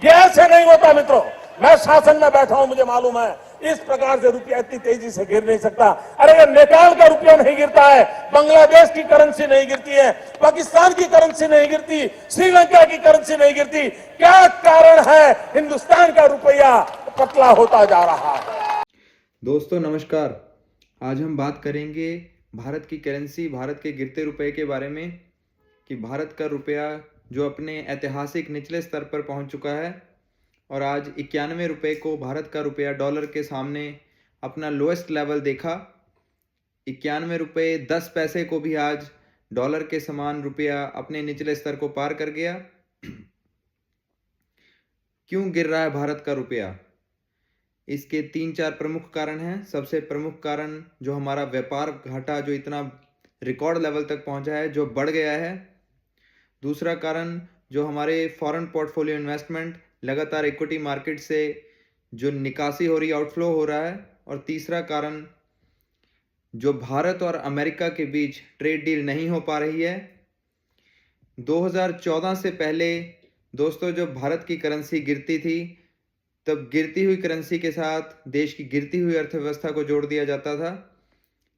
ये ऐसे नहीं होता मित्रों। मैं शासन में बैठा हूं, मुझे मालूम है इस प्रकार से रुपया इतनी तेजी से गिर नहीं सकता। अरे ये नेपाल का रुपया नहीं गिरता है, बांग्लादेश की करेंसी नहीं गिरती है, पाकिस्तान की करेंसी नहीं गिरती, श्रीलंका की करेंसी नहीं गिरती। क्या कारण है हिंदुस्तान का रुपया पतला होता जा रहा है? दोस्तों नमस्कार। आज हम बात करेंगे भारत की करेंसी, भारत के गिरते रुपए के बारे में कि भारत का रुपया जो अपने ऐतिहासिक निचले स्तर पर पहुंच चुका है और आज 91 रुपये को भारत का रुपया डॉलर के सामने अपना लोएस्ट लेवल देखा। 91 रुपये 10 पैसे को भी आज डॉलर के समान रुपया अपने निचले स्तर को पार कर गया। क्यों गिर रहा है भारत का रुपया? इसके 3-4 प्रमुख कारण हैं। सबसे प्रमुख कारण जो हमारा व्यापार घाटा जो इतना रिकॉर्ड लेवल तक पहुंचा है, जो बढ़ गया है। दूसरा कारण जो हमारे फॉरेन पोर्टफोलियो इन्वेस्टमेंट, लगातार इक्विटी मार्केट से जो निकासी हो रही, आउटफ्लो हो रहा है। और तीसरा कारण जो भारत और अमेरिका के बीच ट्रेड डील नहीं हो पा रही है। 2014 से पहले दोस्तों जब भारत की करेंसी गिरती थी, तब गिरती हुई करेंसी के साथ देश की गिरती हुई अर्थव्यवस्था को जोड़ दिया जाता था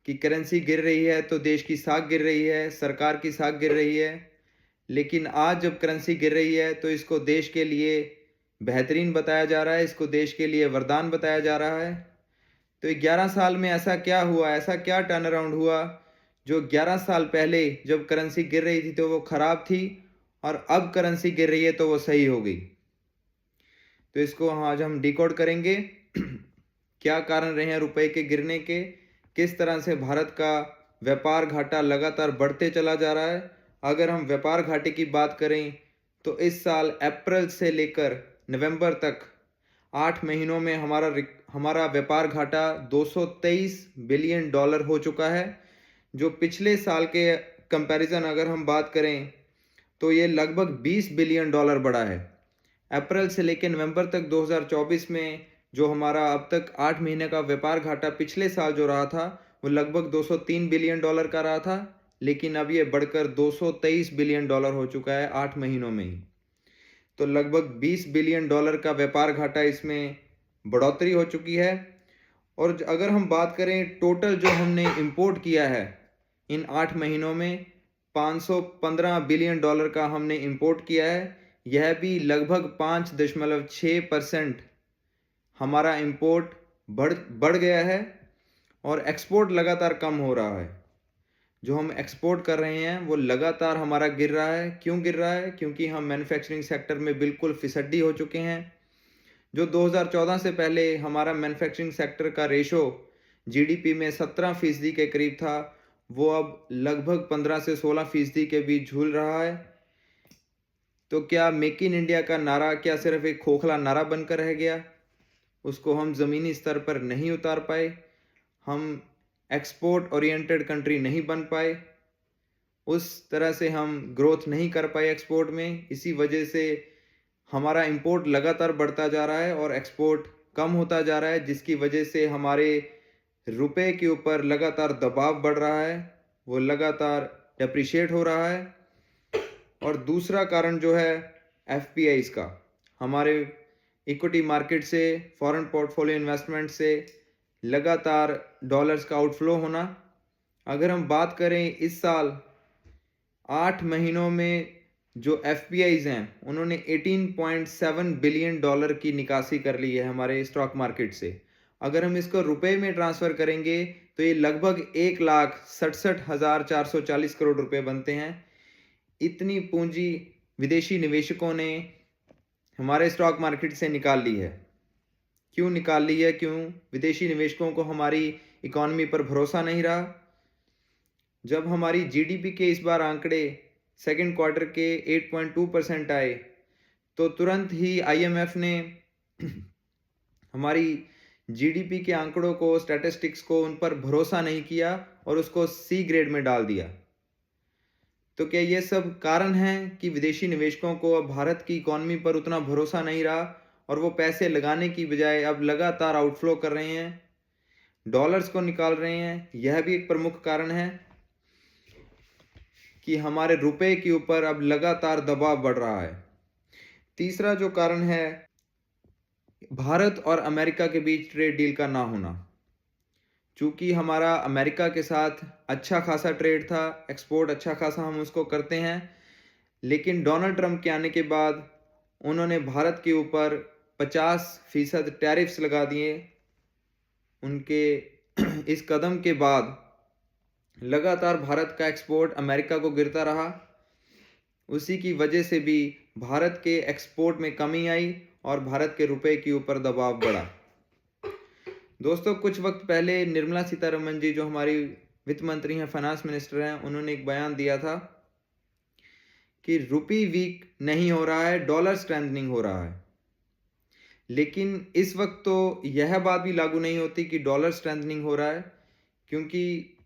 कि करेंसी गिर रही है तो देश की साख गिर रही है, सरकार की साख गिर रही है। लेकिन आज जब करेंसी गिर रही है तो इसको देश के लिए बेहतरीन बताया जा रहा है, इसको देश के लिए वरदान बताया जा रहा है। तो 11 साल में ऐसा क्या हुआ, ऐसा क्या टर्न अराउंड हुआ जो 11 साल पहले जब करेंसी गिर रही थी तो वो खराब थी और अब करेंसी गिर रही है तो वो सही हो गई। तो इसको आज हम डिकोड करेंगे। क्या कारण रहे हैं रुपए के गिरने के, किस तरह से भारत का व्यापार घाटा लगातार बढ़ते चला जा रहा है। अगर हम व्यापार घाटे की बात करें तो इस साल अप्रैल से लेकर नवंबर तक 8 महीनों में हमारा व्यापार घाटा 223 बिलियन डॉलर हो चुका है। जो पिछले साल के कंपैरिजन अगर हम बात करें तो ये लगभग 20 बिलियन डॉलर बढ़ा है। अप्रैल से लेकर नवंबर तक 2024 में जो हमारा अब तक 8 महीने का व्यापार घाटा पिछले साल जो रहा था वो लगभग 203 बिलियन डॉलर का रहा था, लेकिन अब ये बढ़कर 223 बिलियन डॉलर हो चुका है 8 महीनों में ही। तो लगभग 20 बिलियन डॉलर का व्यापार घाटा इसमें बढ़ोतरी हो चुकी है। और अगर हम बात करें टोटल जो हमने इंपोर्ट किया है इन 8 महीनों में, 515 बिलियन डॉलर का हमने इंपोर्ट किया है। यह भी लगभग 5.6% हमारा इंपोर्ट बढ़ गया है और एक्सपोर्ट लगातार कम हो रहा है। जो हम एक्सपोर्ट कर रहे हैं वो लगातार हमारा गिर रहा है। क्यों गिर रहा है? क्योंकि हम मैन्युफैक्चरिंग सेक्टर में बिल्कुल फिसड्डी हो चुके हैं। जो 2014 से पहले हमारा मैन्युफैक्चरिंग सेक्टर का रेशो जीडीपी में 17% के करीब था, वो अब लगभग 15 से 16% के बीच झूल रहा है। तो क्या मेक इन इंडिया का नारा क्या सिर्फ एक खोखला नारा बनकर रह गया? उसको हम ज़मीनी स्तर पर नहीं उतार पाए, हम एक्सपोर्ट ओरिएंटेड कंट्री नहीं बन पाए, उस तरह से हम ग्रोथ नहीं कर पाए एक्सपोर्ट में। इसी वजह से हमारा इंपोर्ट लगातार बढ़ता जा रहा है और एक्सपोर्ट कम होता जा रहा है, जिसकी वजह से हमारे रुपए के ऊपर लगातार दबाव बढ़ रहा है, वो लगातार डेप्रिशिएट हो रहा है। और दूसरा कारण जो है एफपीआईज का, हमारे इक्विटी मार्केट से, फॉरेन पोर्टफोलियो इन्वेस्टमेंट से लगातार डॉलर्स का आउटफ्लो होना। अगर हम बात करें इस साल 8 महीनों में जो एफपीआईज हैं उन्होंने 18.7 बिलियन डॉलर की निकासी कर ली है हमारे स्टॉक मार्केट से। अगर हम इसको रुपए में ट्रांसफ़र करेंगे तो ये लगभग 1,67,440 करोड़ रुपए बनते हैं। इतनी पूंजी विदेशी निवेशकों ने हमारे स्टॉक मार्केट से निकाल ली है। क्यों निकाल ली है? क्यों? विदेशी निवेशकों को हमारी इकॉनमी पर भरोसा नहीं रहा। जब हमारी जीडीपी के इस बार आंकड़े सेकंड क्वार्टर के 8.2% आए तो तुरंत ही आईएमएफ ने हमारी जीडीपी के आंकड़ों को, स्टैटिस्टिक्स को, उन पर भरोसा नहीं किया और उसको सी ग्रेड में डाल दिया। तो क्या ये सब कारण हैं कि विदेशी निवेशकों को अब भारत की इकॉनमी पर उतना भरोसा नहीं रहा और वो पैसे लगाने की बजाय अब लगातार आउटफ्लो कर रहे हैं, डॉलर्स को निकाल रहे हैं? यह भी एक प्रमुख कारण है कि हमारे रुपए के ऊपर अब लगातार दबाव बढ़ रहा है। तीसरा जो कारण है भारत और अमेरिका के बीच ट्रेड डील का ना होना। चूंकि हमारा अमेरिका के साथ अच्छा खासा ट्रेड था, एक्सपोर्ट अच्छा खासा हम उसको करते हैं, लेकिन डोनाल्ड ट्रंप के आने के बाद उन्होंने भारत के ऊपर 50% टैरिफ्स लगा दिए। उनके इस कदम के बाद लगातार भारत का एक्सपोर्ट अमेरिका को गिरता रहा। उसी की वजह से भी भारत के एक्सपोर्ट में कमी आई और भारत के रुपए के ऊपर दबाव बढ़ा। दोस्तों, कुछ वक्त पहले निर्मला सीतारमण जी, जो हमारी वित्त मंत्री हैं, फाइनेंस मिनिस्टर हैं, उन्होंने एक बयान दिया था कि रुपी वीक नहीं हो रहा है, डॉलर स्ट्रेंथनिंग हो रहा है। लेकिन इस वक्त तो यह बात भी लागू नहीं होती कि डॉलर स्ट्रेंथनिंग हो रहा है, क्योंकि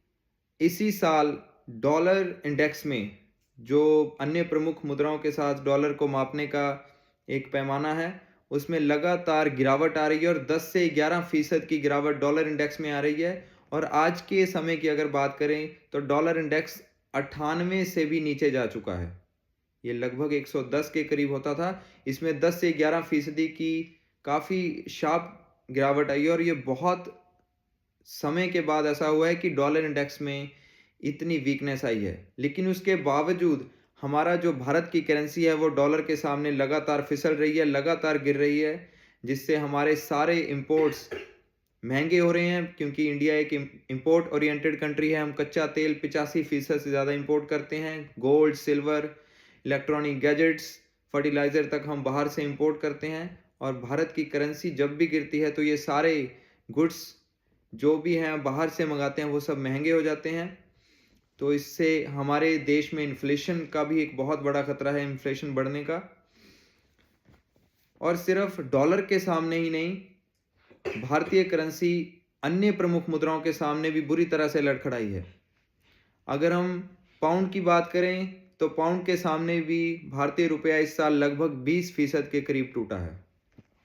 इसी साल डॉलर इंडेक्स में, जो अन्य प्रमुख मुद्राओं के साथ डॉलर को मापने का एक पैमाना है, उसमें लगातार गिरावट आ रही है और 10 से 11% की गिरावट डॉलर इंडेक्स में आ रही है। और आज के समय की अगर बात करें तो डॉलर इंडेक्स 98 से भी नीचे जा चुका है। ये लगभग 110 के करीब होता था, इसमें 10 से 11% की काफ़ी शार्प गिरावट आई है। और ये बहुत समय के बाद ऐसा हुआ है कि डॉलर इंडेक्स में इतनी वीकनेस आई है। लेकिन उसके बावजूद हमारा जो भारत की करेंसी है वो डॉलर के सामने लगातार फिसल रही है, लगातार गिर रही है, जिससे हमारे सारे इंपोर्ट्स महंगे हो रहे हैं। क्योंकि इंडिया एक इंपोर्ट ओरिएंटेड कंट्री है, हम कच्चा तेल 85% से ज़्यादा इंपोर्ट करते हैं। Gold, silver, electronic gadgets, fertiliser तक हम बाहर से इंपोर्ट करते हैं। और भारत की करेंसी जब भी गिरती है तो ये सारे गुड्स जो भी हैं बाहर से मंगाते हैं वो सब महंगे हो जाते हैं। तो इससे हमारे देश में इन्फ्लेशन का भी एक बहुत बड़ा खतरा है, इन्फ्लेशन बढ़ने का। और सिर्फ डॉलर के सामने ही नहीं, भारतीय करेंसी अन्य प्रमुख मुद्राओं के सामने भी बुरी तरह से लड़खड़ाई है। अगर हम पाउंड की बात करें तो पाउंड के सामने भी भारतीय रुपया इस साल लगभग 20% के करीब टूटा है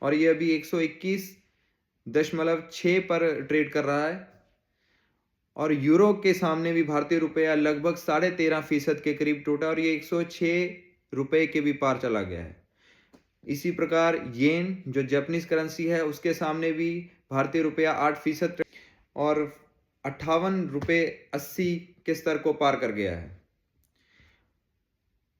और ये अभी 121.6 पर ट्रेड कर रहा है। और यूरो के सामने भी भारतीय रुपया लगभग 13.5% के करीब टूटा और ये 106 रुपए के भी पार चला गया है। इसी प्रकार येन, जो जापानीज करेंसी है, उसके सामने भी भारतीय रुपया 8% और 58 रुपए 80 के स्तर को पार कर गया है।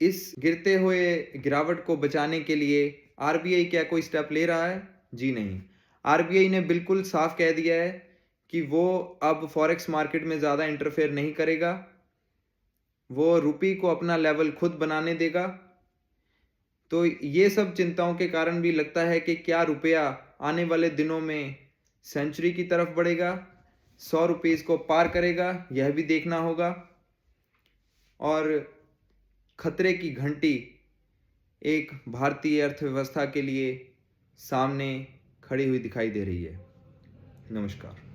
इस गिरते हुए गिरावट को बचाने के लिए आरबीआई क्या कोई स्टेप ले रहा है? जी नहीं। आरबीआई ने बिल्कुल साफ कह दिया है कि वो अब फॉरेक्स मार्केट में ज़्यादा इंटरफेयर नहीं करेगा, वो रुपये को अपना लेवल खुद बनाने देगा। तो ये सब चिंताओं के कारण भी लगता है कि क्या रुपया आने वाले दिनों में सेंचुरी की तरफ बढ़ेगा, 100 रुपीज़ को पार करेगा, यह भी देखना होगा। और खतरे की घंटी एक भारतीय अर्थव्यवस्था के लिए सामने खड़ी हुई दिखाई दे रही है। नमस्कार।